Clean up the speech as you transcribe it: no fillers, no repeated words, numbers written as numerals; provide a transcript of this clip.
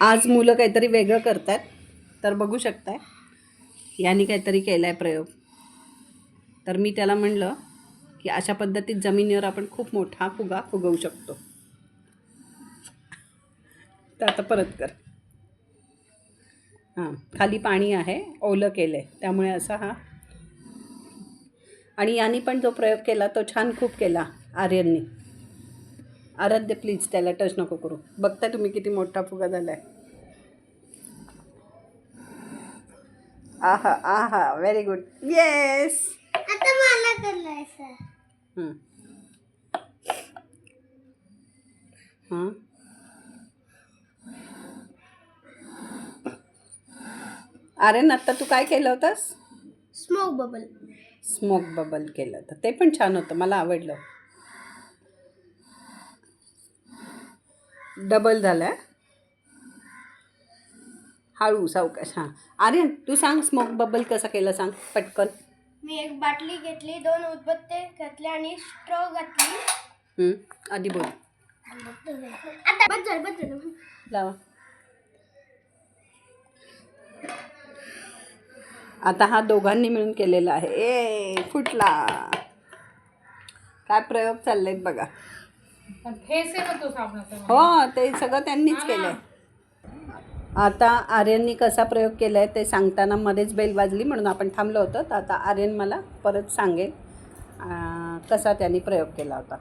आज मुलं काहीतरी वेगळं करतात, तर बघू शकताय यांनी काहीतरी केला आहे प्रयोग. तर मी त्याला म्हणलं की अशा पद्धतीत जमिनीवर आपण खूप मोठा फुगा फुगवू शकतो. तर आता परत कर. हां, खाली पाणी आहे, ओलं केलं आहे, त्यामुळे असा हा. आणि यांनी पण जो प्रयोग केला तो छान खूप केला आर्यननी. आराध्य प्लीज त्याला टच नको करू. बघताय तुम्ही किती मोठा फुगा झाला आहे. आहा आहा, व्हेरी गुड. येस. आता मला करायचं. हां, आर्यन आत्ता तू काय केलं होतंस? Smoke bubble. स्मोक बबल केलं होतं, ते पण छान होतं, मला आवडलं. डबल झालं. हळू सावकाश. हां आर्यन तू सांग स्मोक बबल कसं केलं सांग पटकन. मी एक बाटली घेतली, 2 उदबत्ते घातले आणि स्ट्रॉ घातली. आधी बोल. आता बदल लावा. आता हा दोघांनी मिळून केलेला आहे. ए फुटला. काय प्रयोग चाललेत बघा. हो, ते सगळं त्यांनीच केलंय. आता आर्यननी कसा प्रयोग केलाय ते सांगताना मध्येच बेल वाजली म्हणून आपण थांबलो होतो. तर आता आर्यन मला परत सांगेल कसा त्यांनी प्रयोग केला होता.